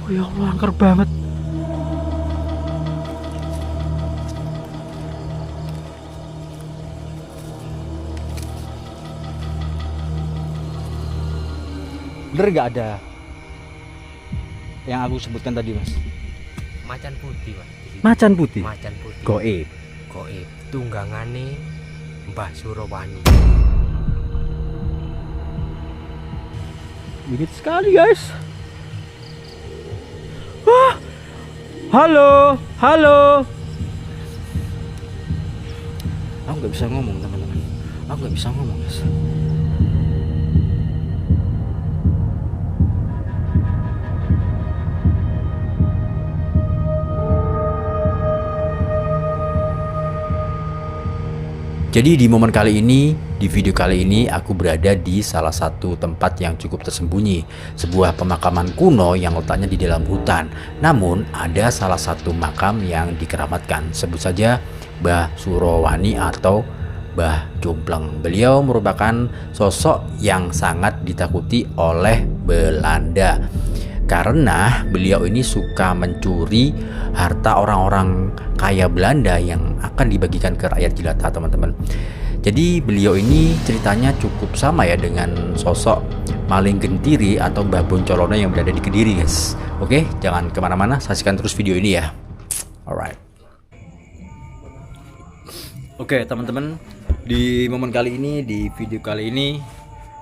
Oh ya Allah, angker banget. Bener nggak ada yang aku sebutkan tadi, Mas? Macan putih, Mas. Macan putih. Macan putih. Goib. Goib. Tunggangane Mbah Surawani. Dikit sekali, guys. Wah. Halo, halo. Aku nggak bisa ngomong, teman-teman. Aku nggak bisa ngomong, guys. Jadi di momen kali ini, di video kali ini aku berada di salah satu tempat yang cukup tersembunyi, sebuah pemakaman kuno yang letaknya di dalam hutan. Namun ada salah satu makam yang dikeramatkan, sebut saja Mbah Surawani atau Mbah Jumpleng. Beliau merupakan sosok yang sangat ditakuti oleh Belanda karena beliau ini suka mencuri harta orang-orang kaya Belanda yang akan dibagikan ke rakyat jelata, teman-teman. Jadi beliau ini ceritanya cukup sama ya dengan sosok Maling Gentiri atau Mbah Boncolono yang berada di Kediri, guys. Oke, jangan kemana-mana, saksikan terus video ini ya. Alright. Oke, teman-teman, di momen kali ini, di video kali ini,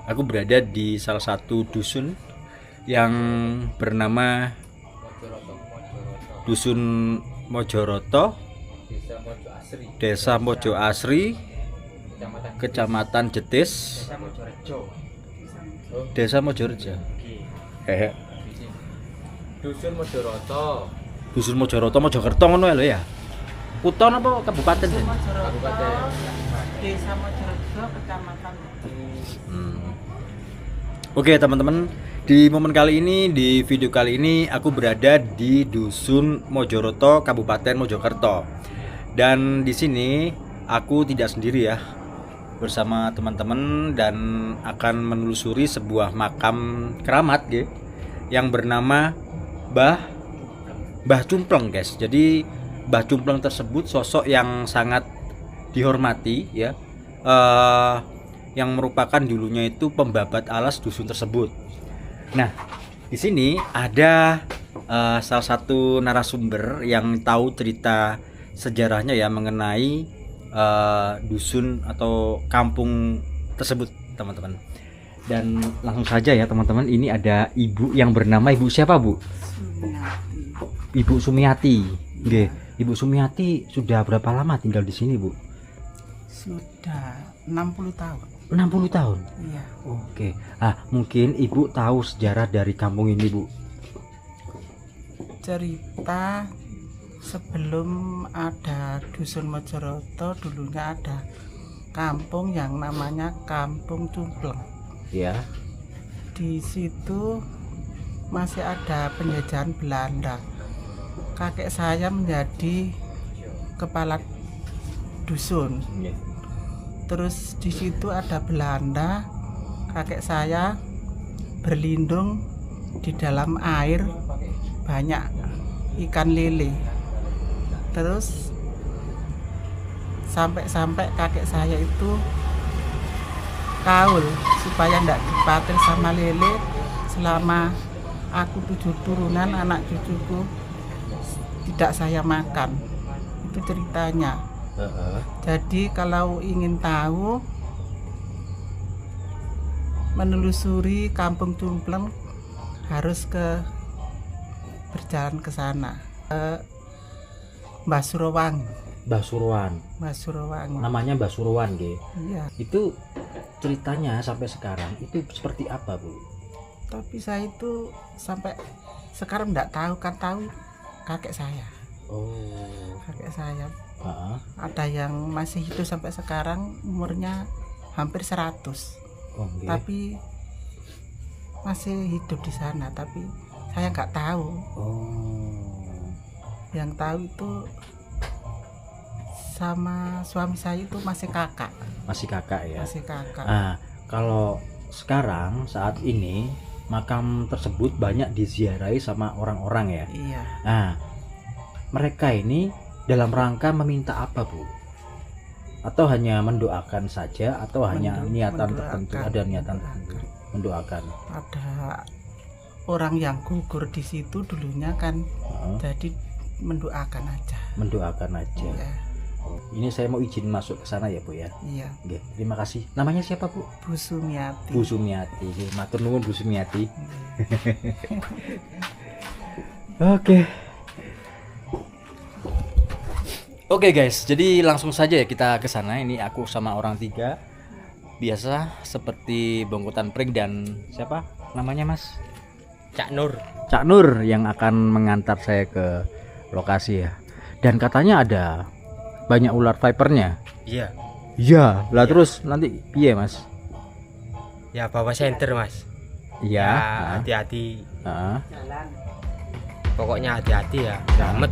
aku berada di salah satu dusun yang bernama Dusun Mojoroto, Desa Mojo Asri, Kecamatan Jetis, Desa Mojorejo. Dusun Mojoroto. Dusun Mojoroto, Mojokerto ngono ya lho ya. Kutha apa kabupaten? Kabupaten. Desa Mojorejo, Kecamatan. Oke, teman-teman, di momen kali ini, di video kali ini aku berada di Dusun Mojoroto, Kabupaten Mojokerto. Dan di sini aku tidak sendiri ya, bersama teman-teman dan akan menelusuri sebuah makam keramat ya, yang bernama Mbah Cumpleng, guys. Jadi Mbah Cumpleng tersebut sosok yang sangat dihormati ya, yang merupakan dulunya itu pembabat alas dusun tersebut. Nah, di sini ada salah satu narasumber yang tahu cerita sejarahnya ya mengenai dusun atau kampung tersebut, teman-teman. Dan langsung saja ya, teman-teman, ini ada ibu yang bernama Ibu siapa, Bu? Sumiati. Ibu Sumiati. Nggih. Ibu Sumiati sudah berapa lama tinggal di sini, Bu? Sudah 60 tahun. 60 tahun. Iya. Oke. Mungkin Ibu tahu sejarah dari kampung ini, Bu. Cerita sebelum ada Dusun Mojoroto, dulunya ada kampung yang namanya Kampung Cumpleng. Ya. Di situ masih ada penjajahan Belanda. Kakek saya menjadi kepala dusun. Terus di situ ada Belanda. Kakek saya berlindung di dalam air, banyak ikan lele. Terus sampai kakek saya itu kaul supaya tidak dipatil sama lele selama aku 7 turunan anak cucuku tidak saya makan. Itu ceritanya. Jadi kalau ingin tahu, menelusuri Kampung Cumpleng harus berjalan ke sana. Mbah Surawani. Mbah Surwan. Mbah Surawani. Namanya Mbah Surwan, nggih. Iya. Itu ceritanya sampai sekarang itu seperti apa, Bu? Tapi saya itu sampai sekarang tidak tahu, kan tahu kakek saya. Oh. Kakek saya. Heeh. Ada yang masih hidup sampai sekarang, umurnya hampir 100. Oh, nggih. Tapi masih hidup di sana, tapi saya nggak tahu. Oh. Yang tahu itu sama suami saya itu masih kakak. Masih kakak ya. Masih kakak. Kalau sekarang saat ini makam tersebut banyak diziarahi sama orang-orang ya. Iya. Nah, mereka ini dalam rangka meminta apa, Bu? Atau hanya mendoakan saja atau hanya niatan tertentu? Ada niatan tertentu mendoakan. Ada orang yang gugur di situ dulunya kan, jadi mendoakan aja. Mendoakan aja. Iya. Ini saya mau izin masuk ke sana ya, Bu ya. Iya. Oke, terima kasih. Namanya siapa, Bu? Bu Sumiati. Bu Sumiati. Oke, matur nuwun Bu Sumiati. Oke. Oke guys, jadi langsung saja ya kita ke sana. Ini aku sama orang 3. Biasa seperti bongkotan pring dan siapa? Namanya Mas? Cak Nur. Cak Nur yang akan mengantar saya ke lokasi ya. Dan katanya ada banyak ular vipernya. Iya. Iya, lah terus nanti piye, Mas? Ya bawa senter, Mas. Iya. Ya, Heeh. hati-hati. Heeh. Pokoknya hati-hati ya. Selamat.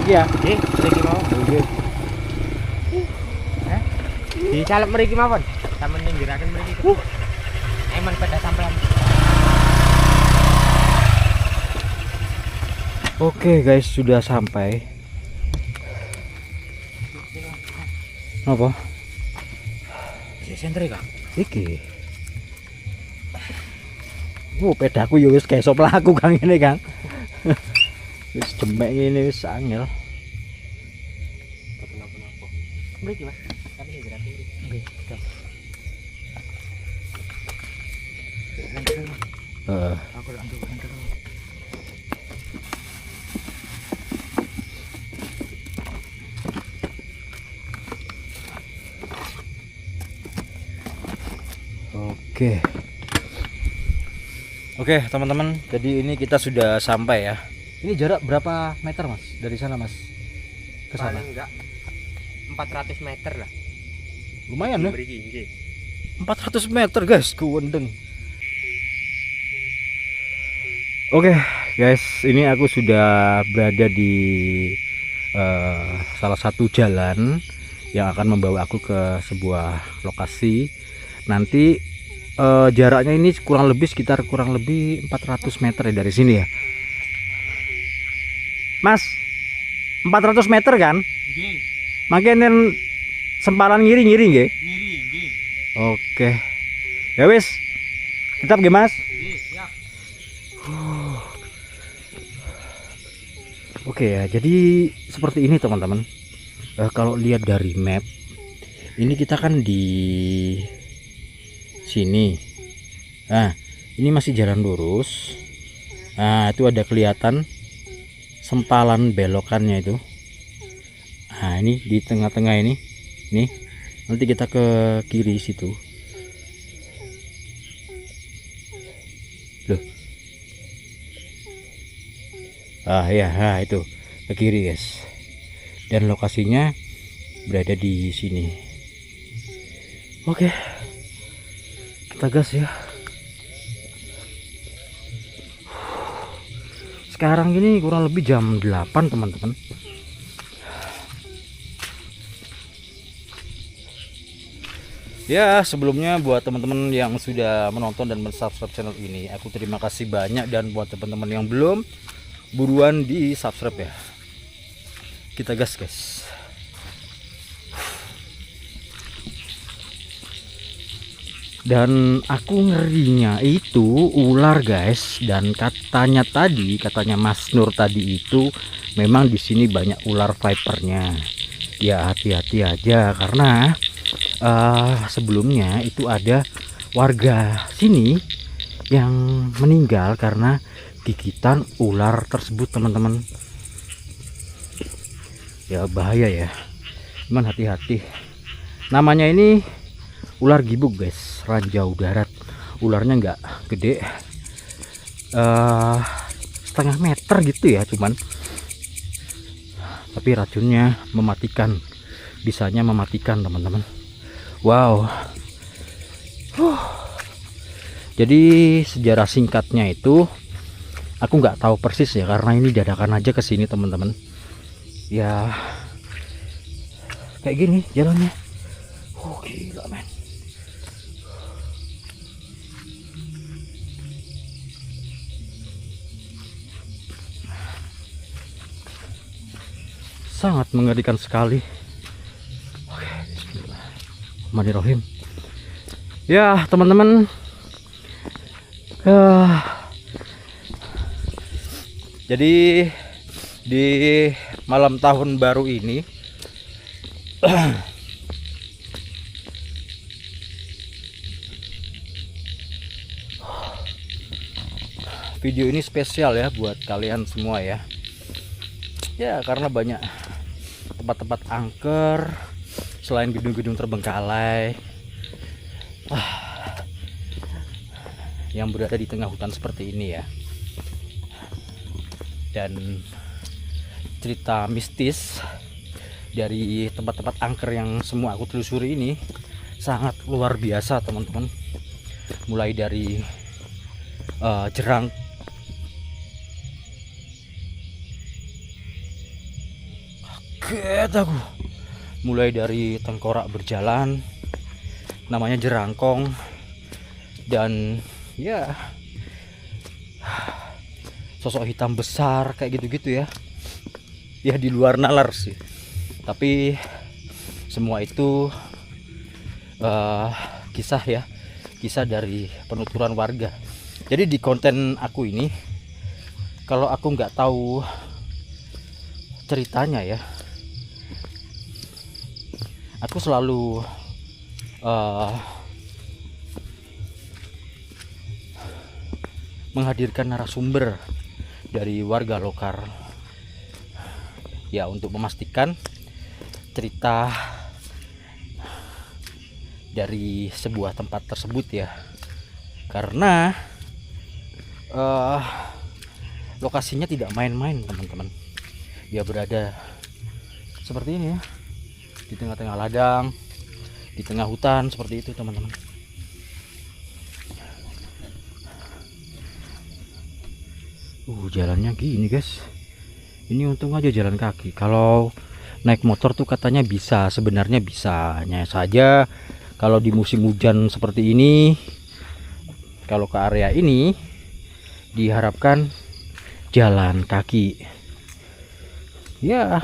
ya. Nggih, mriki mau. Nggih. Di calep mriki mawon. Sampeyan ninggiraken mriki. Eman pada sampean. Oke guys, sudah sampai. Apa? Sentre Kak. Iki. Pedaku ya wis kesop laku Kang ini Kang. Wis jemek ngene wis angel. Kenapa-napa. Mriki Mas. Kami ninggiraken mriki. Nggih, Heeh. Aku lak nduk enter. Oke teman-teman, jadi ini kita sudah sampai ya. Ini jarak berapa meter Mas dari sana Mas ke sana? Paling enggak 400 meter lah. Lumayan ya. Mriki nggih. 400 meter guys, kuwendeng. Oke guys, ini aku sudah berada di salah satu jalan yang akan membawa aku ke sebuah lokasi. Nanti jaraknya ini kurang lebih 400 meter ya dari sini ya. Mas, 400 meter kan? Nggih, Makin sempalan ngiri-ngiri nggih. ngiri nggih. Oke. Ya wis. Tetap ge, Mas. Siap. Oke ya, jadi seperti ini teman-teman. Kalau lihat dari map, ini kita kan di sini. Nah, ini masih jalan lurus. Nah, itu ada kelihatan sempalan belokannya itu. Nah, ini di tengah-tengah ini. Nih, nanti kita ke kiri situ. Loh. Ya, nah itu ke kiri guys. Dan lokasinya berada di sini. Oke, kita gas ya. Sekarang ini kurang lebih jam 8 teman-teman. Ya, sebelumnya buat teman-teman yang sudah menonton dan mensubscribe channel ini, aku terima kasih banyak. Dan buat teman-teman yang belum, buruan di subscribe ya. Kita gas guys. Dan aku ngerinya itu ular guys. Dan katanya Mas Nur tadi itu memang di sini banyak ular vipernya. Ya hati-hati aja, karena sebelumnya itu ada warga sini yang meninggal karena gigitan ular tersebut teman-teman. Ya bahaya ya, cuman hati-hati. Namanya ini ular gibuk guys, ranjau darat. Ularnya nggak gede, setengah meter gitu ya, cuman tapi racunnya mematikan, bisanya mematikan teman-teman. Wow. Jadi sejarah singkatnya itu aku nggak tahu persis ya, karena ini dadakan aja ke sini teman-teman. Ya kayak gini jalannya. Gila men. Sangat mengerikan sekali. Oke, bismillahirrahmanirrahim. Ya teman-teman, jadi di malam tahun baru ini video ini spesial ya buat kalian semua ya. Ya karena banyak tempat-tempat angker selain gedung-gedung terbengkalai yang berada di tengah hutan seperti ini ya. Dan cerita mistis dari tempat-tempat angker yang semua aku telusuri ini sangat luar biasa teman-teman. Mulai dari jerang kaget aku, mulai dari tengkorak berjalan namanya jerangkong, dan ya sosok hitam besar kayak gitu-gitu ya. Ya di luar nalar sih, tapi semua itu kisah ya, kisah dari penuturan warga. Jadi di konten aku ini, kalau aku nggak tahu ceritanya ya, aku selalu menghadirkan narasumber dari warga lokal ya, untuk memastikan cerita dari sebuah tempat tersebut ya. Karena lokasinya tidak main-main teman-teman. Dia berada seperti ini ya, di tengah-tengah ladang, di tengah hutan seperti itu teman-teman. Jalannya gini guys. Ini untung aja jalan kaki. Kalau naik motor tuh katanya bisa, sebenarnya bisa. Hanya saja kalau di musim hujan seperti ini, kalau ke area ini diharapkan jalan kaki. Ya,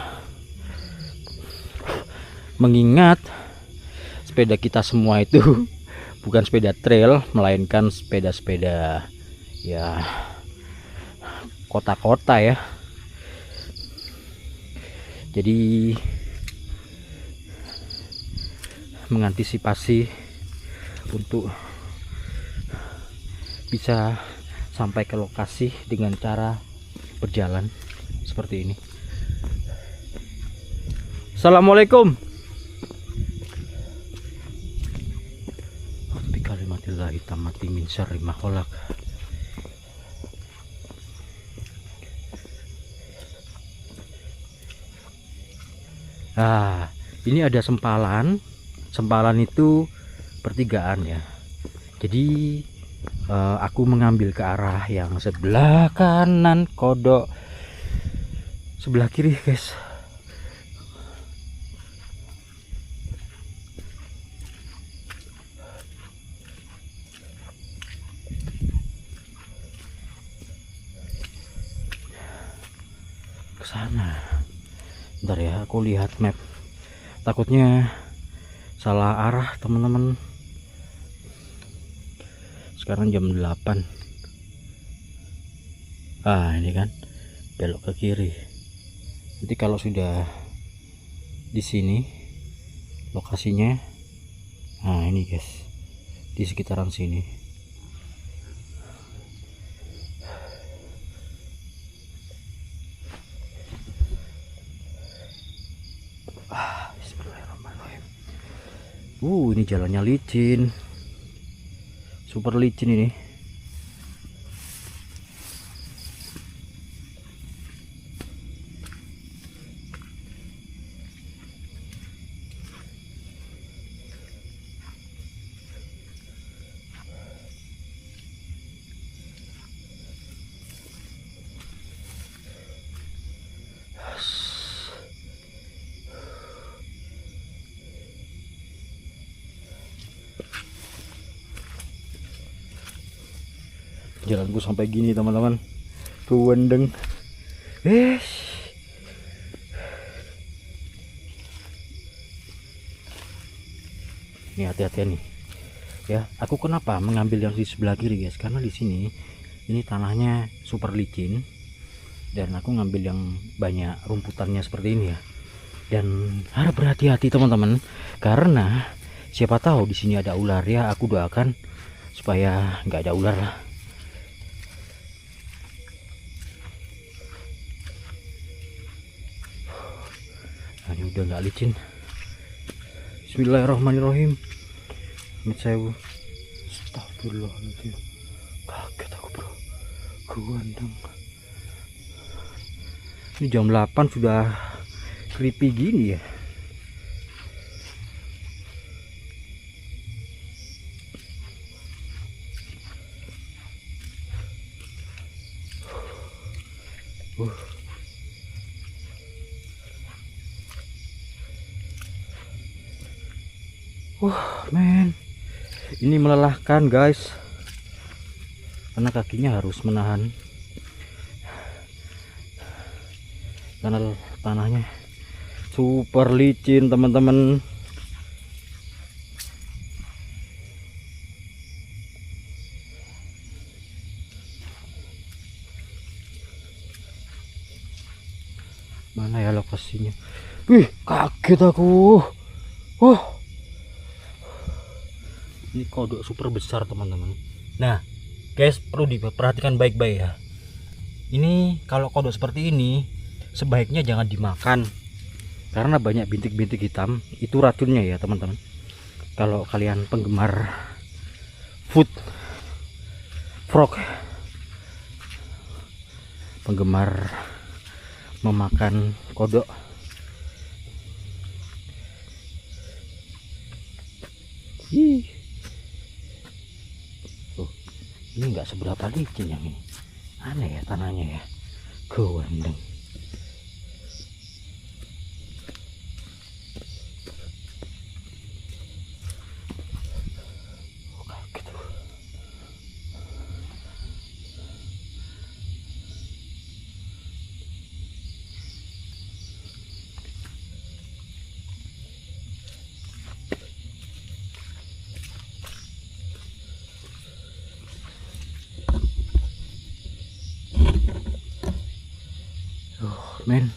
mengingat sepeda kita semua itu bukan sepeda trail, melainkan sepeda-sepeda ya kota-kota ya. Jadi mengantisipasi untuk bisa sampai ke lokasi dengan cara berjalan seperti ini. Assalamualaikum. Bi kalimatillahi tammati min syarri ma khalaq. Nah, ini ada sempalan. Sempalan itu pertigaan ya. Jadi aku mengambil ke arah yang sebelah kanan kodok, sebelah kiri guys. Ke sana. Bentar ya, aku lihat map. Takutnya salah arah teman-teman. Sekarang jam 8. Ini kan belok ke kiri. Nanti kalau sudah di sini lokasinya, ini guys, di sekitaran sini. Bismillahirrahmanirrahim. Ini jalannya licin, super licin ini. Jalanku sampai gini teman-teman, kuwendeng. Ini hati-hati nih ya. Aku kenapa mengambil yang di sebelah kiri guys, karena di sini ini tanahnya super licin dan aku ngambil yang banyak rumputannya seperti ini ya. Dan harus berhati-hati teman-teman, karena siapa tahu di sini ada ular ya. Aku doakan supaya nggak ada ular lah. Ini udah nggak licin. Bismillahirrahmanirrahim. Amit sewu. Astagfirullahaladzim. Kaget aku bro, gandeng. Ini jam 8 sudah creepy gini ya. Men, ini melelahkan guys, karena kakinya harus menahan, karena tanahnya super licin teman-teman. Mana ya lokasinya? Wih, kaget aku. Ini kodok super besar teman-teman. Nah guys, perlu diperhatikan baik-baik ya. Ini kalau kodok seperti ini sebaiknya jangan dimakan, karena banyak bintik-bintik hitam. Itu racunnya ya teman-teman. Kalau kalian penggemar food frog, penggemar memakan kodok, ini nggak seberapa licin yang ini. Aneh ya tanahnya ya, gandeng. men.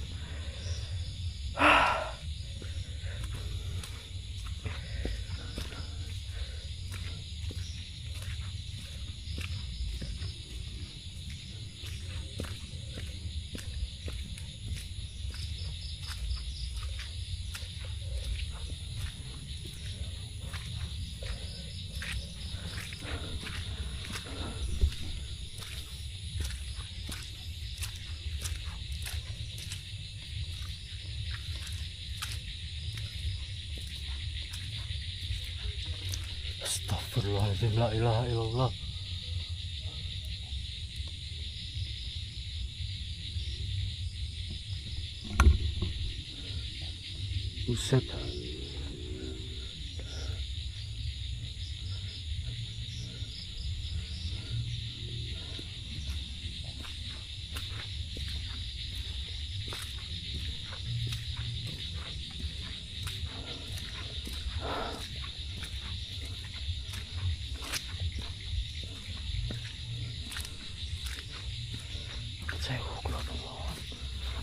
Astagfirullahaladzim, la ilaha illallah. Buset.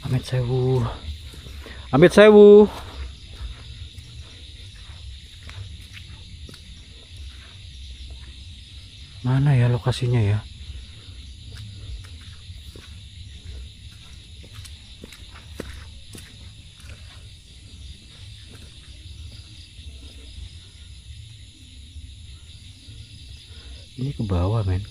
Amit sewu. Amit sewu. Mana ya lokasinya ya? Ini ke bawah, men.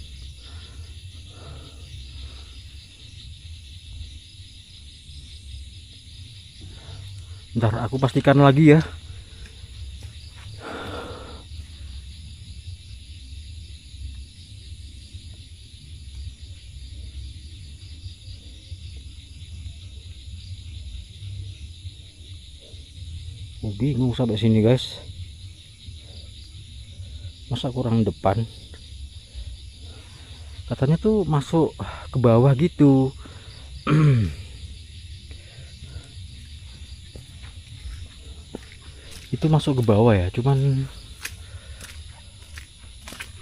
Ntar aku pastikan lagi ya. Bingung sampai sini guys. Masa kurang depan? Katanya tuh masuk ke bawah gitu. Itu masuk ke bawah ya, cuman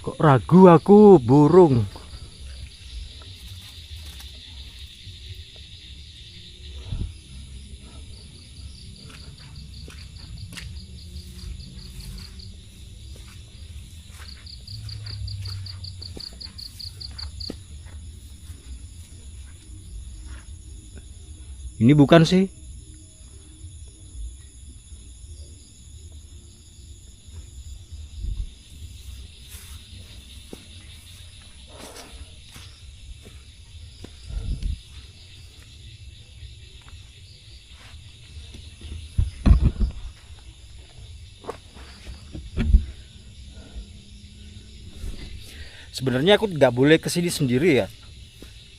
kok ragu aku, burung. Ini bukan sih. Sebenarnya aku nggak boleh kesini sendiri ya,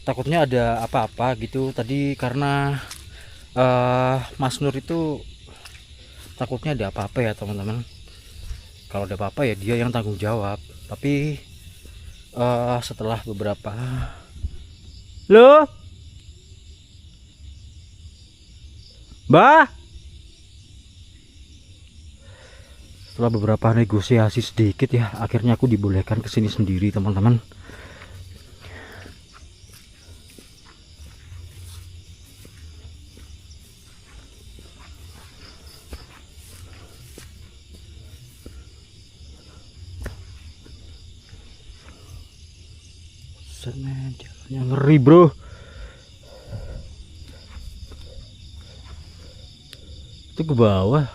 takutnya ada apa-apa gitu tadi, karena Mas Nur itu takutnya ada apa-apa ya teman-teman. Kalau ada apa-apa ya dia yang tanggung jawab. Tapi setelah beberapa loh Mbah, setelah beberapa negosiasi sedikit ya, akhirnya aku dibolehkan kesini sendiri teman-teman. Semen, jalannya ngeri bro. Itu ke bawah.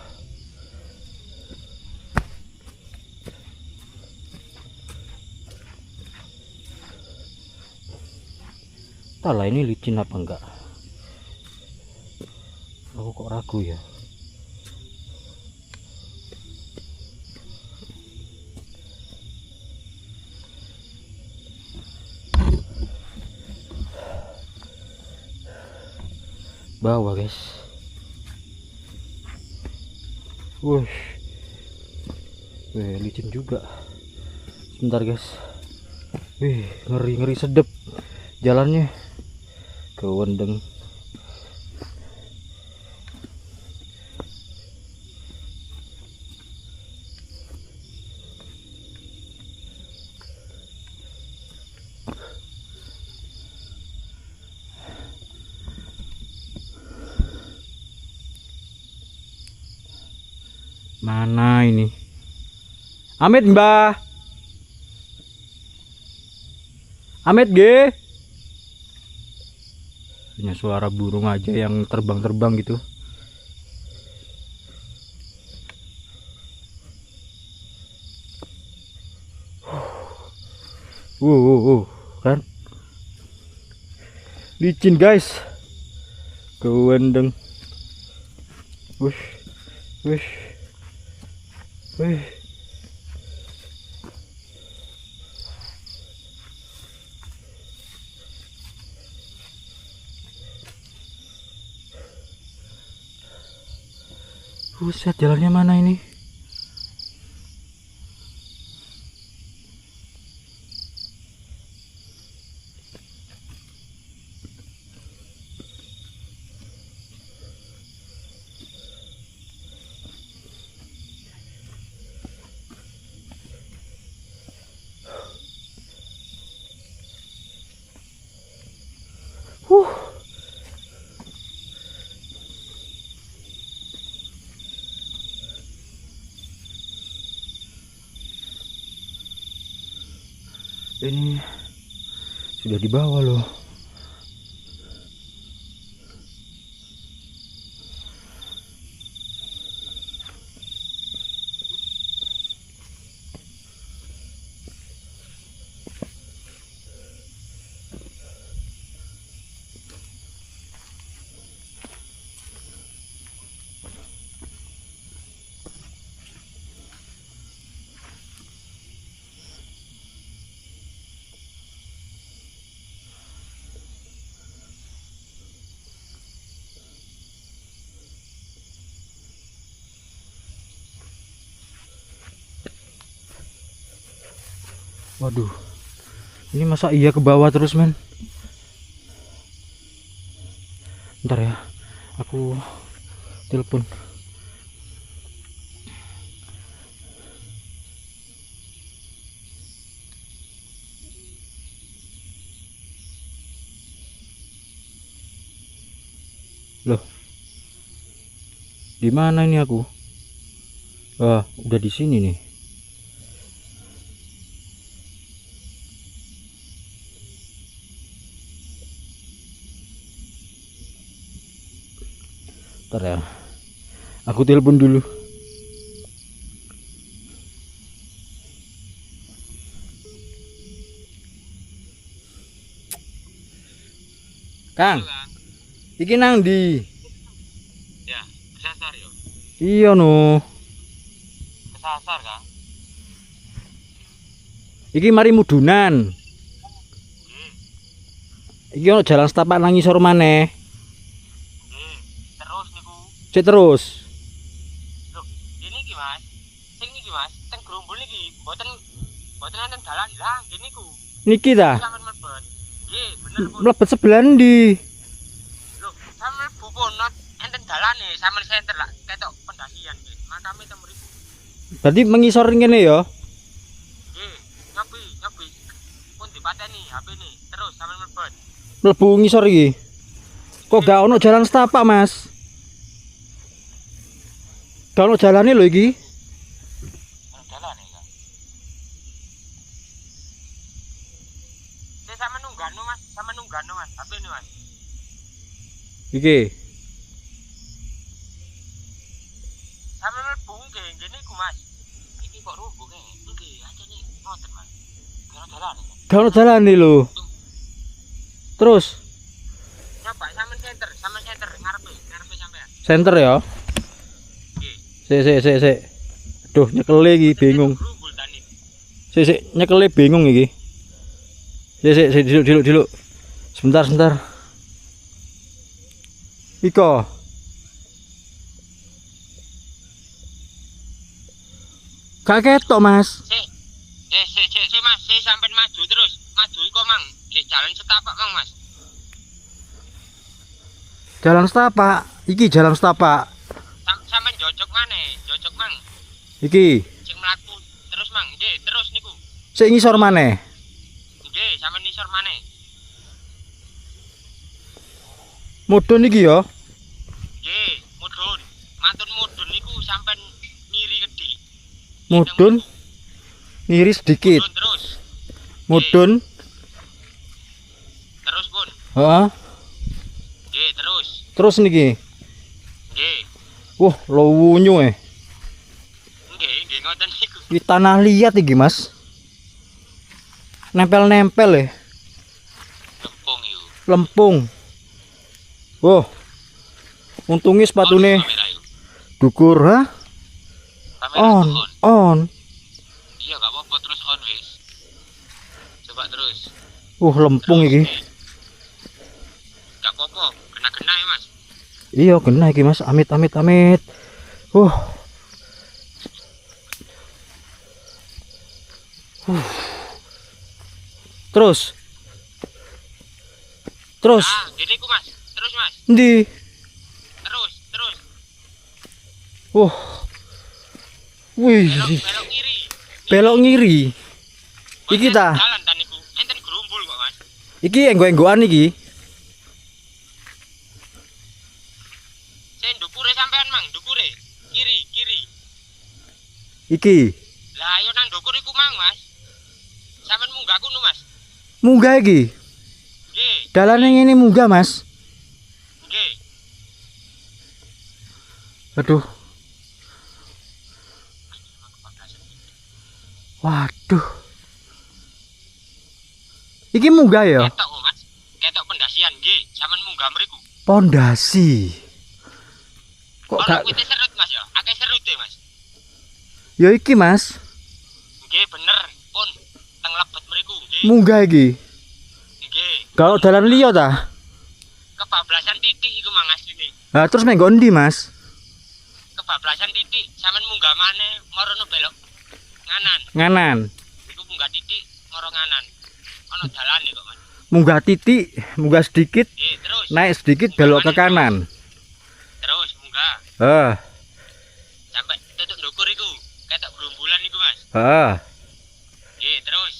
Entahlah ini licin apa enggak. Aku kok ragu ya. Bawah guys. Wush. Licin juga. Sebentar guys. Ngeri sedep jalannya. Kewendeng. Mana ini? Amit, Mbah. Amit, G. Hanya suara burung aja yang terbang-terbang gitu. Kan? Licin, guys. Kewendeng. Wush. Wush. Wih. Buset, jalannya mana ini? Ini sudah di bawah loh. Waduh, ini masa iya ke bawah terus, men? Bentar ya, aku telepon. Loh, di mana ini aku? Wah, udah di sini nih. Bentar ya, aku telepon dulu. Kang, iki nang ndi? Ya, kesasar yo. Iya no. Kesasar, Kang. Iki mari mudunan. Iki ono jalan setapak nang ngisor maneh. Terus niku. Cek terus. Loh, ini iki, Mas. Sing niki, Mas. Teng Grumbul niki mboten wonten dalan lah, niku. Niki ta? Sampeyan mlebet. Nggih, bener, Bu. Mlebet sebelah ndi? Loh, sampeyan Bu Ponot enten dalane, sampeyan senter lah ketok pendasian nggih. Makame teng mriku. Berarti mengisor ngene ya? Nggih, nyobi. Pun dipateni HP-ne. Terus sampeyan mlebet. Mlebu ngisor iki. Kok gak ono jalan setapak, Mas? Gak ono jalane lho iki. Ono dalane, Kang. Sampeyan nunggano, Mas. Sampeyan nunggano, Mas. HP-ne, Mas. Iki. Sampeyan mlebu nggih, niku, Mas. Iki kok rubuh nggih. Nggih, ajane ngoten, Mas. Gak ono dalane. Gak ono jalane lho. Terus Coba sampeyan center ngarepe sampeyan. center ya. Nggih. Sik. Duh, nyekele iki bingung. Grumbul tani. Sik nyekele bingung iki. Sik diluk. Sebentar. Iko. Gak ketok, Mas. Sik, Mas. Sik sampeyan maju terus. Maju iko, Mang. Di jalan setapak, Mang, Mas. Jalan setapak. Iki jalan setapak. Sampeyan jojok maneh, Mang. Iki. Sing mlaku terus, Mang. Nggih, terus niku. Sik ngisor maneh. Nggih, sampeyan nisor maneh. Mudhun iki ya. Nggih, mudhun. Mantun mudhun niku sampeyan ngiri Mudun. Ngiri sedikit. Mudun terus. Mudun. Terus pun. Heeh. Nggih, terus. Terus niki. Nggih. Wah, lowunyu Nggih, ngoten niku. Iki tanah liat iki, Mas. Nempel-nempel ya. Lempung iku. Lempung. Wah. Untungnya sepatune Kamera iku. dukur, ha? Kamera On, iku on. on. Iya, gak apa-apa terus on wis. Coba terus. Lempung iki. Gak apa-apa, kena-kena ya, Mas. Iya, kena iki, Mas. Amit, amit, amit. Uh. Terus. Terus. Ah, gini ku, Mas. Terus, Mas. Ndi? Terus. Wih. Belok kiri. Belok ngiri. Iki ta. Jalan dan niku. Enten gerumbul kok, Mas. Iki enggo-enggoan iki. Saya ndukure sampean, Mang, ndukure. Kiri. Iki. Lah, ayo nang ndukur iku, Mang, Mas. Sampean munggah kuno, Mas. Munggah iki. Nggih, Dalane ngene munggah, Mas. nggih. Aduh. Waduh. Iki munggah ya? Ketok kok, Mas. Ketok pendasian, nggih. Sampean munggah mriku. Pondasi. Kok Ono gak kuwi serut, Mas ya. Akeh serute, Mas. ya iki, Mas. Nggih, bener. Pun teng lebet mriku, nggih. Munggah iki. Nggih. Kalau dalan liya ta? Kebablasan titik iku, Mang, asline. Nah, terus menggo ndi, Mas? Kebablasan titik, sampean munggah maneh marono belok nganan. Nganan. Iku munggah titik maro nganan. Ono dalane kok, Mas. Munggah titik, munggah sedikit, Nggih, terus. naik sedikit belok ke kanan. Terus munggah Heeh. sampai tutuk ndukur iku. Ketok gerumbulan iku, Mas. Heeh. Nggih, terus.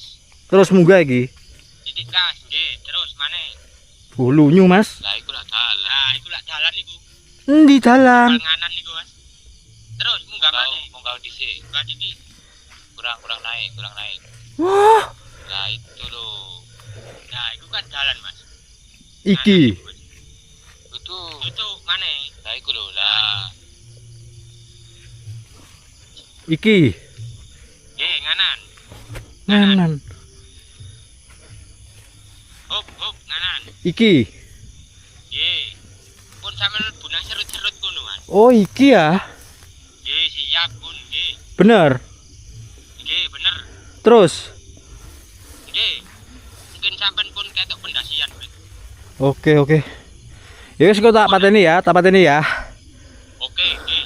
Terus munggah iki. Titik kas, nggih, terus maneh. Lunyu, Mas. Lah iku lak dalan. Lah iku lak dalan iku. Endi dalan? Nganan niku, Mas. Terus munggah maneh. Munggah dhisik. Munggah titik. Kurang naik. Wah, Nah, itu loh. Nah, itu kan jalan, Mas. iki. Nganan iku, Mas. Itu maneh. Lah iku lho. Lah. Iki. Nggih, nganan. Nganan. Hop, nganan. Iki. Nggih. Pun sampean bunang serut-serut kono, Mas. Oh, iki ya. Nggih, siap pun nggih. Bener. Nggih, bener. Terus. Nggih. Mungkin sampean pun ketok pendasian, Mas. Oke. Ya wis kok tak pateni ya, Oke, nggih.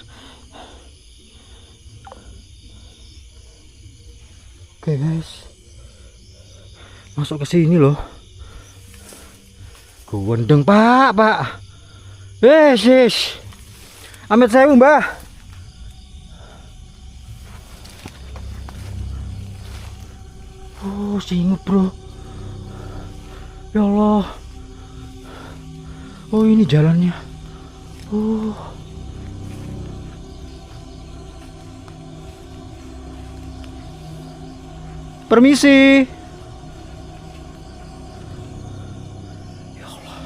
Oke, guys. Masuk ke sini loh. Gowendeng, Pak. Sis. Amit sewu, Mbah. Oh, singut, Bro. Ya Allah. Oh, ini jalannya. Oh. Permisi. Ya Allah.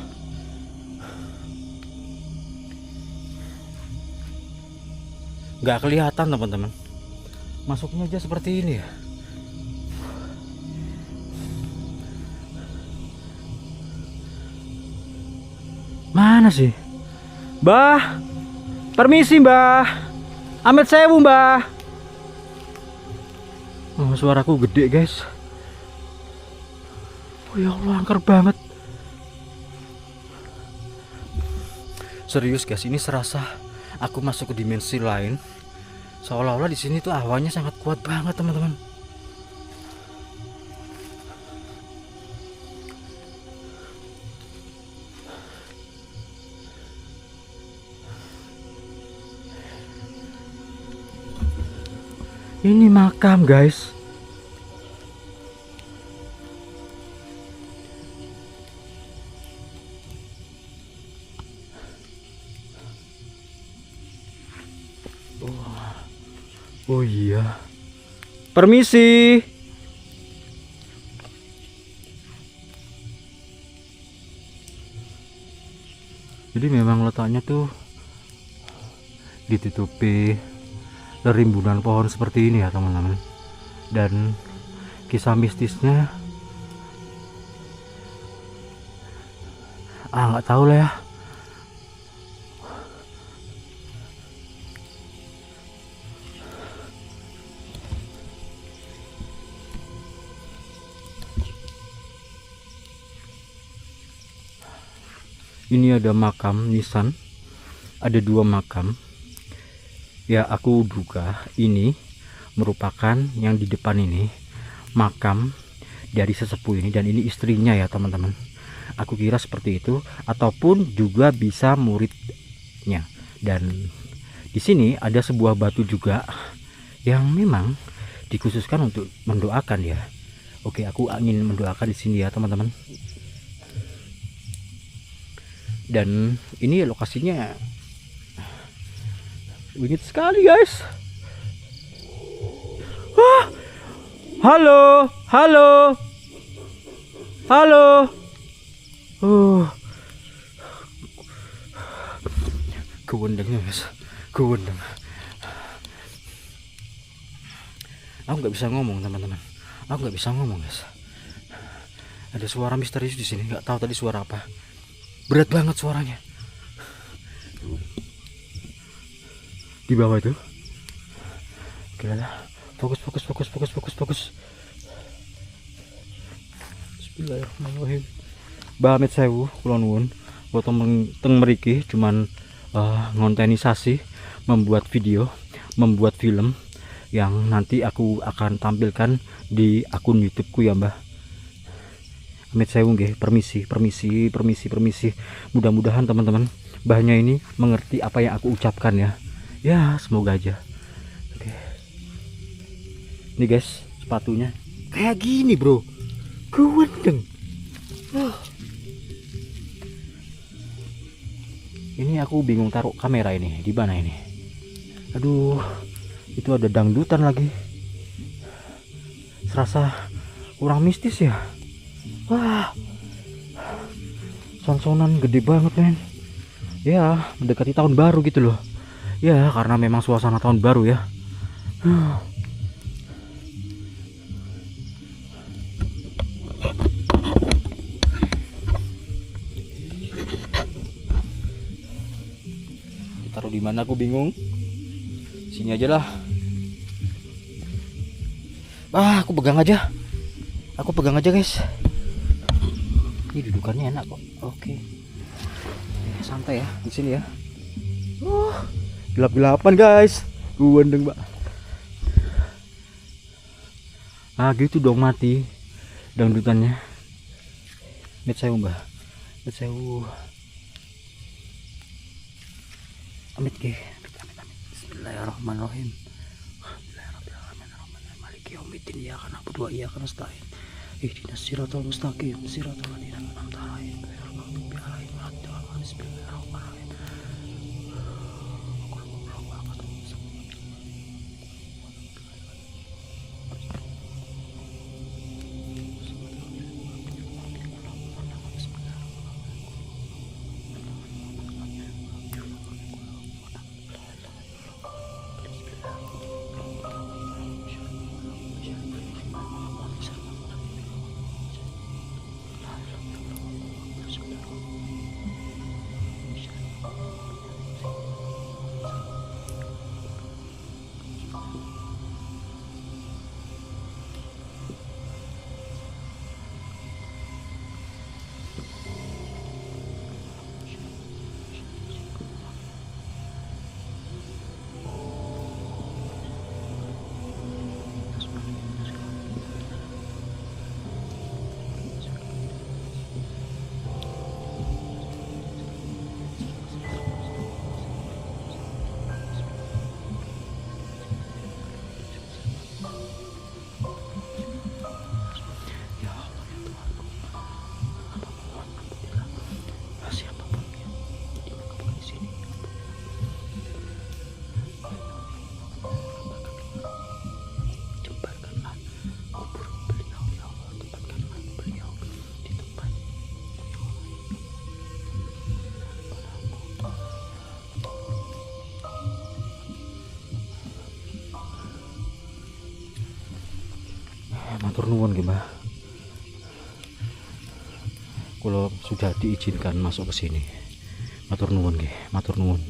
Nggak kelihatan, teman-teman. Masuknya aja seperti ini ya. Mana sih? Mbah. Permisi, Mbah. Amit sewu, Mbah. Oh, suaraku gede, guys. Oh ya Allah, angker banget. Serius, guys, ini serasa aku masuk ke dimensi lain. Seolah-olah di sini tuh hawanya sangat kuat banget, teman-teman. Ini makam, guys. Oh iya. Permisi. Jadi memang letaknya tuh ditutupi rimbunan pohon seperti ini ya teman-teman. Dan kisah mistisnya nggak tahu lah ya. Ini ada makam nisan, ada 2 makam. Ya, aku duga ini merupakan yang di depan ini makam dari sesepuh ini, dan ini istrinya ya teman-teman. Aku kira seperti itu, ataupun juga bisa muridnya. Dan di sini ada sebuah batu juga yang memang dikhususkan untuk mendoakan ya. Oke, aku ingin mendoakan di sini ya teman-teman. Dan ini lokasinya wingit sekali guys. Wah, halo, halo, halo. Kewendengnya guys, kewendeng. Aku nggak bisa ngomong teman-teman. Aku nggak bisa ngomong guys. Ada suara misterius di sini. Nggak tahu tadi suara apa. Berat banget suaranya. Di bawah itu. Oke lah. Fokus. Bismillahirrahmanirrahim. Bahamit sewu kula nuwun. Foto teng mriki cuman ngontenisasi, membuat video, membuat film yang nanti aku akan tampilkan di akun YouTubeku ya Mbah. Amit sewu nggih, permisi. Mudah-mudahan teman-teman Mbahnya ini mengerti apa yang aku ucapkan ya. Ya, semoga aja. Oke. Ini guys, sepatunya kayak gini, bro. Kewendeng. Ini aku bingung taruh kamera ini di mana ini. Aduh, itu ada dangdutan lagi. Serasa kurang mistis ya. Wah, sonsonan gede banget men. Ya, mendekati tahun baru gitu loh. Ya, karena memang suasana tahun baru ya. Taruh di mana aku bingung. Sini aja lah. Aku pegang aja. Aku pegang aja guys. Ini dudukannya enak kok. Oke. Santai ya di sini ya. Gelap-gelapan guys. Gundeng, Mbak. Gitu dong mati dangdutannya. Mit sewu, Mbak. Mit sewu. Amit ke. Amit. Bismillahirrahmanirrahim. Bismillahirrahmanirrahim. Maliki yaumiddin. Iyyaka na'budu wa iyyaka nasta'in. Ihdinas siratal mustaqim. Siratal ladzina an'amta 'alaihim ghairil maghdubi 'alaihim waladdallin. Bismillahirrahmanirrahim. nuwun nggih Mbah. Kula sudah diizinkan masuk ke sini. Matur nuwun nggih, matur nuwun.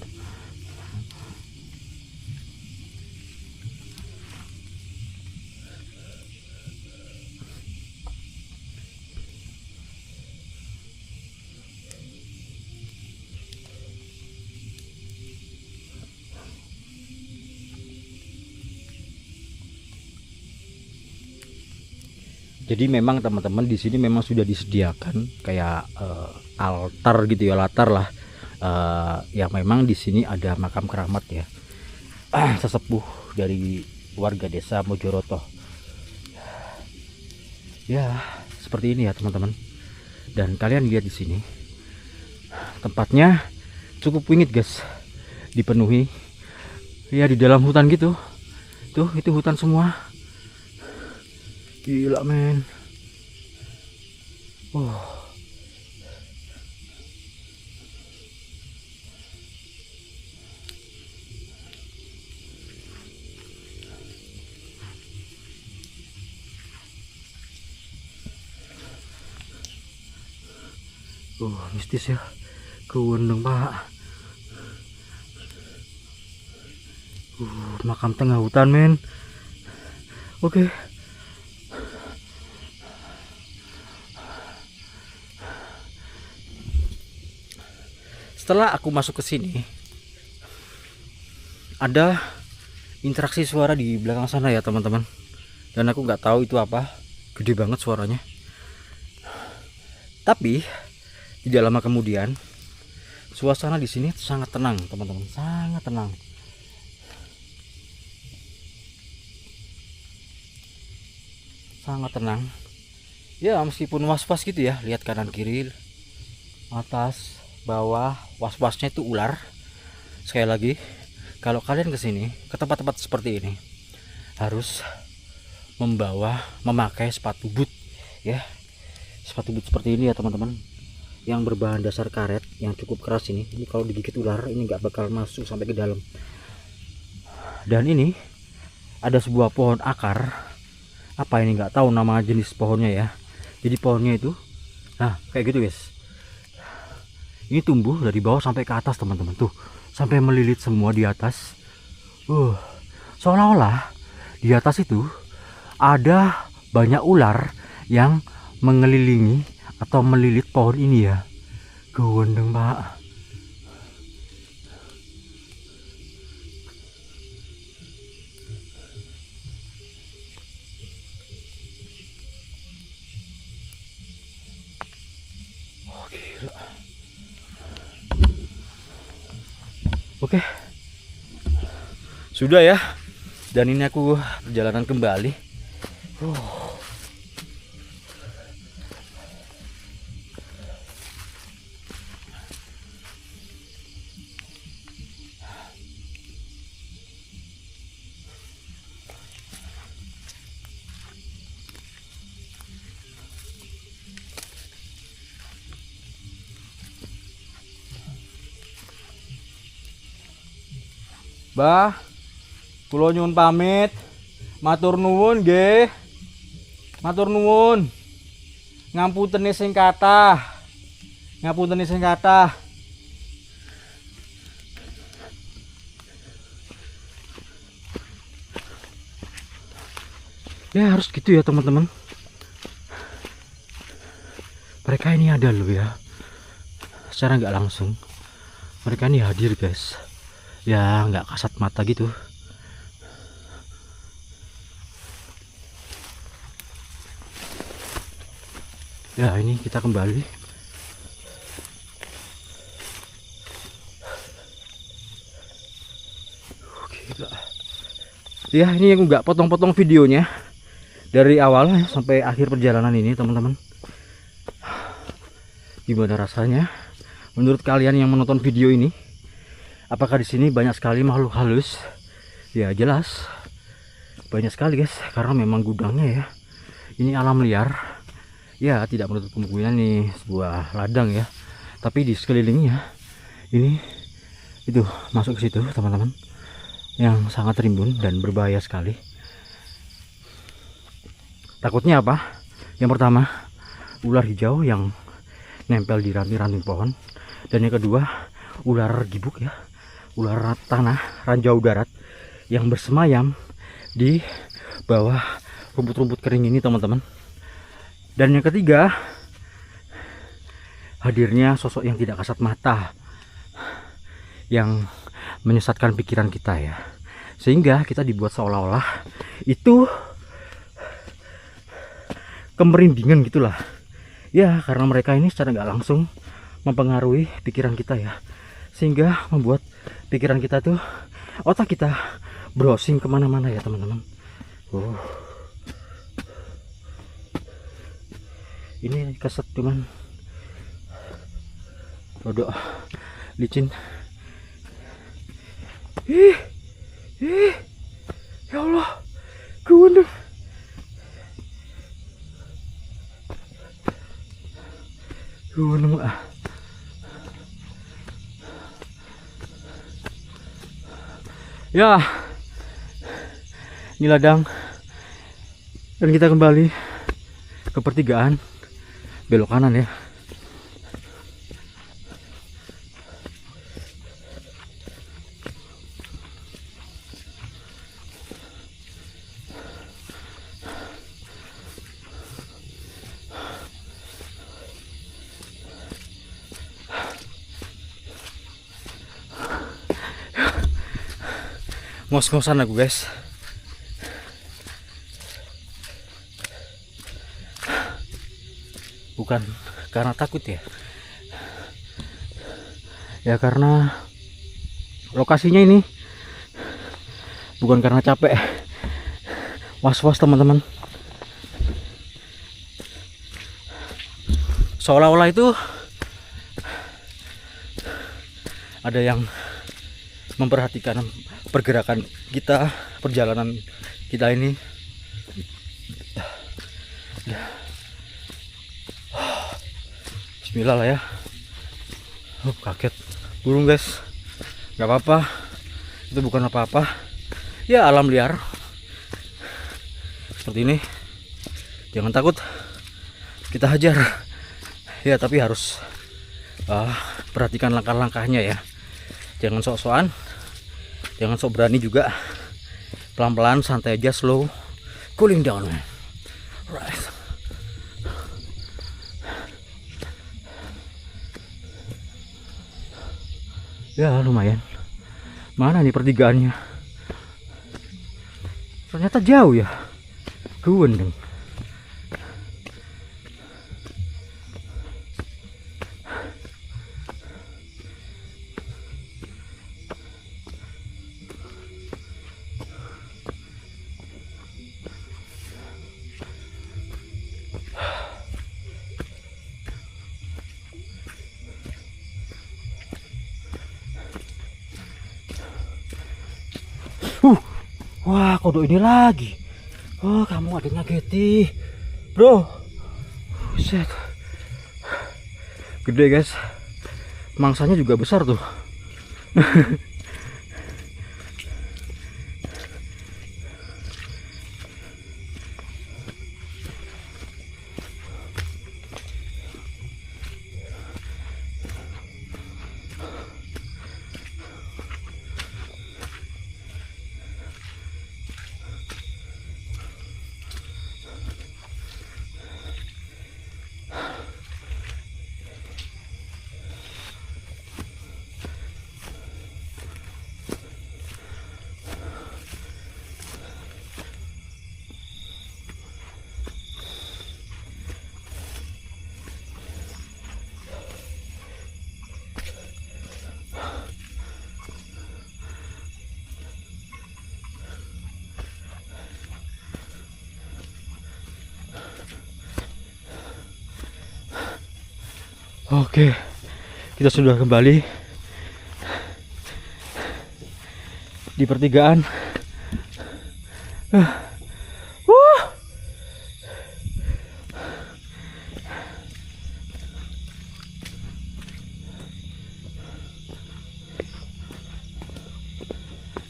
Jadi memang teman-teman di sini memang sudah disediakan kayak altar gitu ya, latar lah. Yang memang di sini ada makam keramat ya, sesepuh dari warga desa Mojoroto. Ya seperti ini ya teman-teman. Dan kalian lihat di sini tempatnya cukup wingit guys, dipenuhi ya di dalam hutan gitu. Tuh itu hutan semua. Gila men. Mistis ya. Kewendeng pak. Makam tengah hutan men. Oke. Setelah aku masuk ke sini, ada interaksi suara di belakang sana ya teman-teman. Dan aku nggak tahu itu apa, gede banget suaranya. Tapi tidak lama kemudian, suasana di sini sangat tenang teman-teman, sangat tenang. Sangat tenang. Ya meskipun was-was gitu ya, lihat kanan kiri, atas, bawah, was-wasnya itu ular. Sekali lagi, kalau kalian kesini ke tempat-tempat seperti ini harus memakai sepatu boot ya, sepatu boot seperti ini ya teman-teman, yang berbahan dasar karet yang cukup keras ini. Ini kalau digigit ular ini nggak bakal masuk sampai ke dalam. Dan ini ada sebuah pohon akar, apa ini nggak tahu nama jenis pohonnya ya. Jadi pohonnya itu, nah kayak gitu guys. Ini tumbuh dari bawah sampai ke atas teman-teman, tuh sampai melilit semua di atas. Seolah-olah di atas itu ada banyak ular yang mengelilingi atau melilit pohon ini ya. Gawendeng pak. Gila. Oke, sudah ya. Dan ini aku perjalanan kembali. Bah, kula nyuwun pamit. Matur nuwun nggih. Matur nuwun. Ngamputeni sing kathah. Ngapunteni sing kathah. Ya harus gitu ya teman-teman. Mereka ini ada loh ya. Secara nggak langsung. Mereka ini hadir guys. Ya nggak kasat mata gitu. Ya ini kita kembali. Gila. Ya ini yang nggak potong-potong videonya dari awal sampai akhir perjalanan ini teman-teman. Gimana rasanya menurut kalian yang menonton video ini? Apakah di sini banyak sekali makhluk halus? Ya jelas banyak sekali guys, karena memang gudangnya ya ini alam liar. Ya tidak menutup kemungkinan nih sebuah ladang ya, tapi di sekelilingnya ini itu masuk ke situ teman-teman, yang sangat rimbun dan berbahaya sekali. Takutnya apa? Yang pertama, ular hijau yang nempel di ranting-ranting pohon. Dan yang kedua, ular gibuk ya, ular tanah, ranjau darat yang bersemayam di bawah rumput-rumput kering ini teman-teman. Dan yang ketiga, hadirnya sosok yang tidak kasat mata yang menyesatkan pikiran kita ya, sehingga kita dibuat seolah-olah itu kemerindingan gitulah ya, karena mereka ini secara nggak langsung mempengaruhi pikiran kita ya, sehingga membuat pikiran kita tuh, otak kita browsing kemana-mana ya teman-teman. Ini keset cuman rodok licin. Ya Allah, gunung. Gunung ya, ini ladang dan kita kembali ke pertigaan, belok kanan ya. Ngos-ngosan aku guys. Bukan karena takut ya, ya karena lokasinya ini, bukan karena capek, was-was teman-teman. Seolah-olah itu ada yang memperhatikan pergerakan kita, perjalanan kita ini. Bismillah lah ya. Kaget burung guys, nggak apa-apa, itu bukan apa-apa ya, alam liar seperti ini. Jangan takut, kita hajar ya, tapi harus perhatikan langkah-langkahnya ya. Jangan sok-sokan, jangan sok berani juga. Pelan-pelan, santai aja, slow, cooling down. Right. Ya lumayan. Mana nih pertigaannya? Ternyata jauh ya. Gunung. Wah, kodok ini lagi. Oh, kamu ada ngageti, bro. Buset. Gede guys. Mangsanya juga besar tuh. Oke, kita sudah kembali di pertigaan.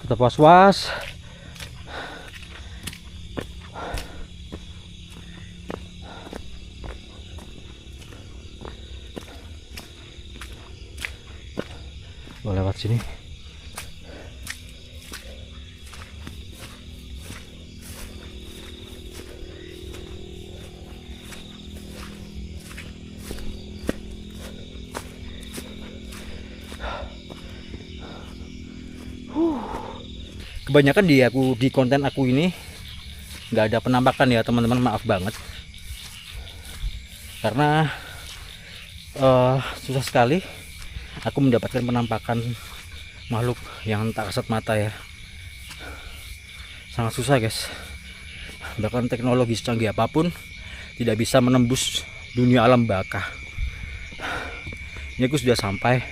Tetap was-was. lewat sini. Kebanyakan di konten aku ini nggak ada penampakan ya teman-teman, maaf banget karena susah sekali aku mendapatkan penampakan makhluk yang tak kasat mata ya, sangat susah guys. Bahkan teknologi secanggih apapun tidak bisa menembus dunia alam baka. Ini aku sudah sampai,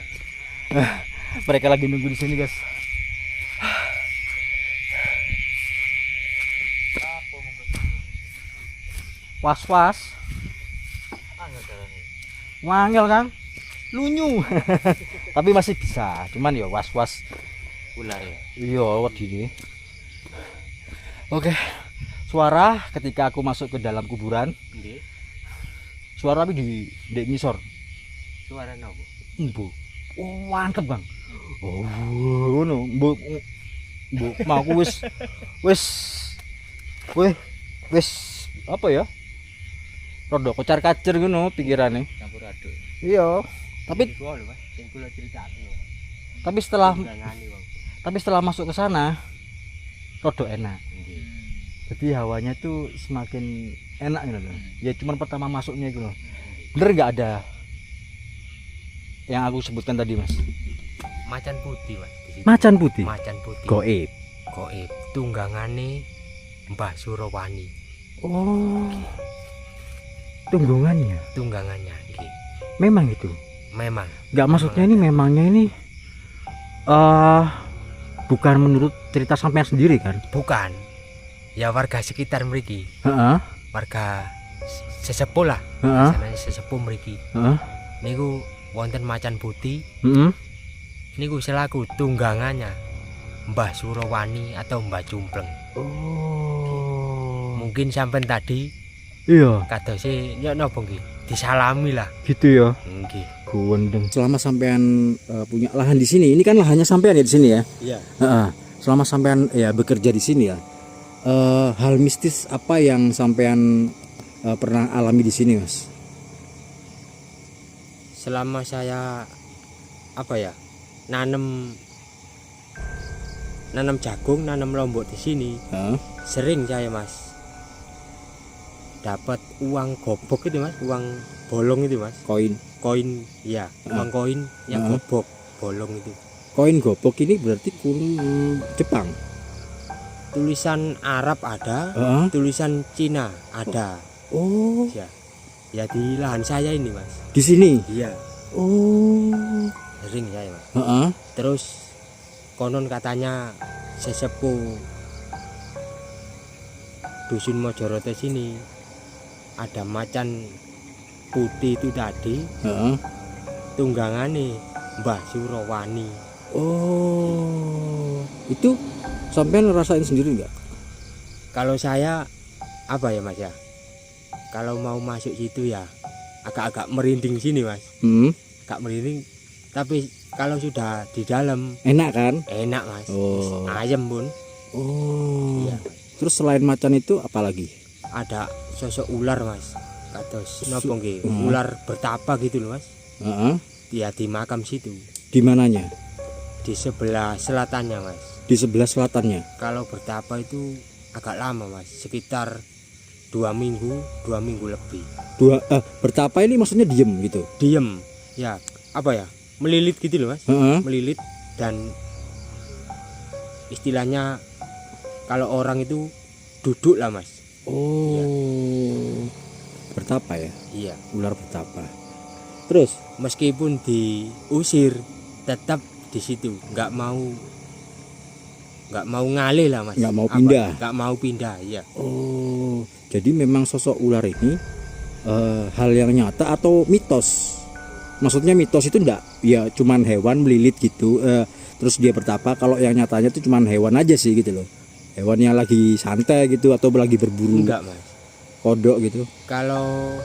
mereka lagi nunggu di sini guys. Was-was wangel kan lunyu tapi masih bisa, cuman ya was-was Ular ya. iya wedi. Oke, suara ketika aku masuk ke dalam kuburan, Nggih. suara tapi di ngisor Suara nopo? embu. Oh mantep bang. Oh ngono embu mau aku wis apa ya, rodok kocar-kacir ngono pikirane. Campur aduk. Iya, tapi Iku lho, Mas. Sing kula critakno. tapi setelah Gangane wong. tapi setelah masuk ke sana rodok enak. Nggih. Jadi hawanya tuh semakin enak gitu loh. Ya cuman pertama masuknya gitu loh. Bener nggak ada yang aku sebutkan tadi mas? Macan putih, Mas. Di situ. Macan putih. Macan putih. Goib. Goib. Tunggangane Mbah Surawani. Oh. Tunggungannya. Tunggangannya nggih. Memang itu. Memang. Nggak maksudnya ini memangnya ini bukan menurut cerita sampean sendiri kan? Bukan. Ya warga sekitar mriki. Heeh. Warga sesepuh lah. Heeh. Sanane sesepuh mriki. Heeh. Niku wonten macan putih. Heeh. Niku selaku tunggangannya Mbah Surawani atau Mbah Cumpleng. Oh. Mungkin sampean tadi Iya, kadose nyok napa nggih? Disalami lah. gitu ya. Nggih. Gundeng. Selama sampean punya lahan di sini, ini kan lahannya sampean ya di sini ya. Iya. Heeh. Selama sampean ya bekerja di sini ya. Hal mistis apa yang sampean pernah alami di sini, Mas? Selama saya apa ya? Nanem jagung, nanem lombok di sini. Heeh. Sering saya, Mas. Dapat uang gobok itu, Mas, uang bolong itu, Mas. Koin. Koin, ya, uang koin yang gobok, bolong itu. Koin gobok ini berarti kuno Jepang. Tulisan Arab ada, Heeh. tulisan Cina ada. Oh, Ya. Ya di lahan saya ini, Mas. di sini. Iya, Oh. sering saya, Mas. Heeh. Terus konon katanya sesepuh dusun Mojoroto sini ada macan putih itu tadi, Heeh. tunggangane Mbah Surawani. Oh. Itu sampean ngerasain sendiri nggak? Kalau saya apa ya, Mas ya? Kalau mau masuk situ ya agak-agak merinding sini, Mas. Agak merinding. Tapi kalau sudah di dalam Enak kan? enak, Mas. Oh. Ayam pun. Oh. Iya. Terus selain macan itu apa lagi? Ada sosok ular, Mas. Kados napa nggih? Hmm. Ular bertapa gitu loh, Mas. Heeh. Dia di makam situ. Di mananya? Di sebelah selatannya, Mas. Di sebelah selatannya. Kalau bertapa itu agak lama, Mas. Sekitar 2 minggu lebih. Bertapa ini maksudnya diem gitu. Diem. Ya, apa ya? Melilit gitu loh, Mas. Heeh. Melilit dan istilahnya kalau orang itu duduk lah, Mas. Oh. Bertapa ya? Iya. Ular bertapa. Terus Meskipun diusir tetap di situ, nggak mau ngalih lah, Mas. Nggak mau Apa? pindah. Nggak mau pindah, iya. oh, jadi memang sosok ular ini hal yang nyata atau mitos? Maksudnya mitos itu enggak ya cuman hewan melilit gitu terus dia bertapa. Kalau yang nyatanya itu cuman hewan aja sih gitu loh. Hewan yang lagi santai gitu atau lagi berburu. Enggak, Mas. Kodok gitu. Kalau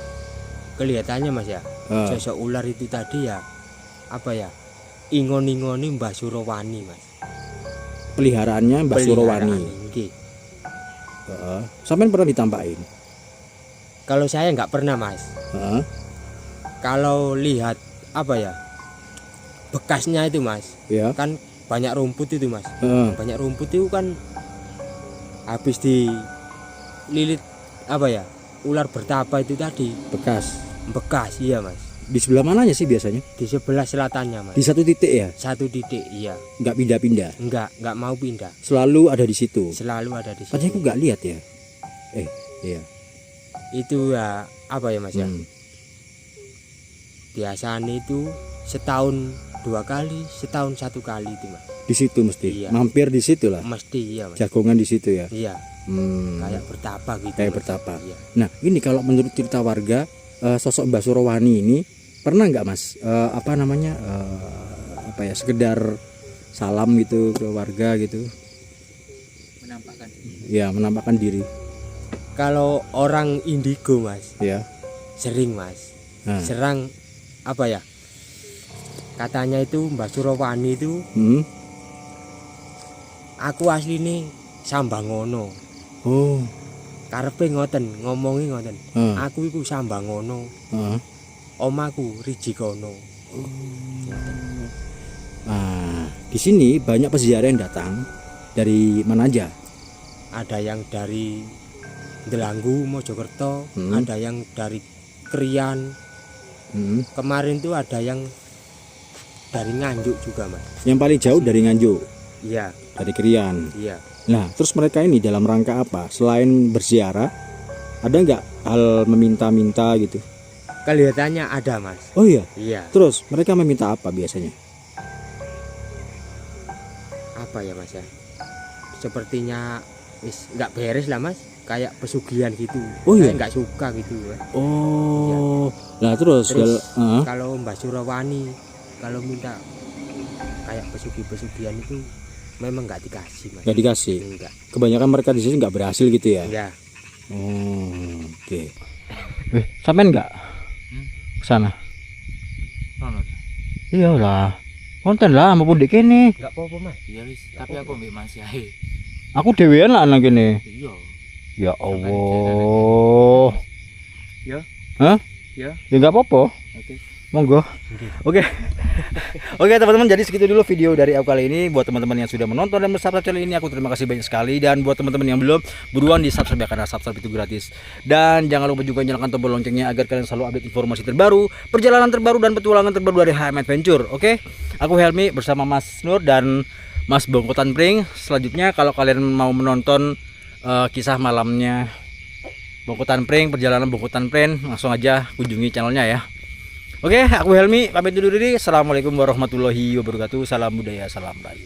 kelihatannya, Mas ya, sosok ular itu tadi ya apa ya? ingon-ingoni Mbah Surawani, Mas. Peliharaannya Mbah Surawani. Nggih. Heeh. Sampean pernah ditampakin? Kalau saya nggak pernah, Mas. Heeh. Kalau lihat apa ya? Bekasnya itu, Mas. Ya. Kan banyak rumput itu, Mas. Heeh. Banyak rumput itu kan habis dililit apa ya? Ular bertapa itu tadi. Bekas, iya, Mas. Di sebelah mananya sih biasanya? Di sebelah selatannya, Mas. Di satu titik ya? Satu titik, iya. Nggak pindah-pindah? Nggak mau pindah. Selalu ada di situ? Selalu ada di situ. Padahal aku nggak lihat ya? Iya. Itu ya, apa ya, Mas ya? Biasanya itu setahun 2 kali, setahun 1 kali itu, Mas. Di situ mesti? Iya. Mampir di situ lah? Mesti, iya, Mas. Jagongan di situ ya? Iya. Kayak bertapa gitu. Kayak Mas. bertapa. Iya. Nah ini kalau menurut cerita warga, sosok Mbah Surawani ini pernah nggak, Mas, sekedar salam gitu ke warga gitu? Menampakkan diri. Kalau orang indigo, Mas, Ya. sering, Mas. Serang apa ya? Katanya itu Mbah Surawani itu, aku asli nih Sambangono. Oh. Karepe ngoten, ngomongi ngoten. Aku iku Sambangono. Omaku Rijikono. Nah, di sini banyak peziarah yang datang dari mana aja? Ada yang dari Delanggu, Mojokerto, ada yang dari Krian. Kemarin tuh ada yang dari Nganjuk juga, Mas. Yang paling jauh dari Nganjuk? Iya. Dari Krian? Iya. Nah, terus mereka ini dalam rangka apa? Selain berziarah, ada nggak hal meminta-minta gitu? Kelihatannya ada, Mas. Oh iya? Iya. Terus mereka meminta apa biasanya? Apa ya, Mas ya? Sepertinya nggak beres lah, Mas. Kayak pesugihan gitu. Oh iya? Kayak nggak suka gitu, Mas. Oh. Nah terus kalau Mbah Surawani kalau minta kayak pesugihan itu memang nggak dikasih, Mas. Nggak dikasih? Enggak. Kebanyakan mereka di sini nggak berhasil gitu ya? Iya. Oh, oke. Sampean nggak kesana? Iya lah. Konten lah, maupun di kene. Nggak apa-apa, Mas. Iya wis, tapi aku mbek Mas Yahe. Aku dewean lah nang kene. Iya. Ya Allah. Ya. Hah? Ya. Ya nggak apa-apa. Oke. Monggo. Oke. Oke teman-teman, jadi segitu dulu video dari aku kali ini. Buat teman-teman yang sudah menonton dan subscribe channel ini, aku terima kasih banyak sekali. Dan buat teman-teman yang belum, buruan di subscribe ya, karena subscribe itu gratis. Dan jangan lupa juga nyalakan tombol loncengnya agar kalian selalu update informasi terbaru, perjalanan terbaru dan petualangan terbaru dari HM Adventure. Oke. Aku Helmi bersama Mas Nur dan Mas Bongkotan Pring. Selanjutnya kalau kalian mau menonton kisah malamnya Bongkotan Pring, perjalanan Bongkotan Pring, langsung aja kunjungi channelnya ya. Oke, aku Helmi pamit undur diri. Assalamualaikum warahmatullahi wabarakatuh. Salam budaya, salam rayu.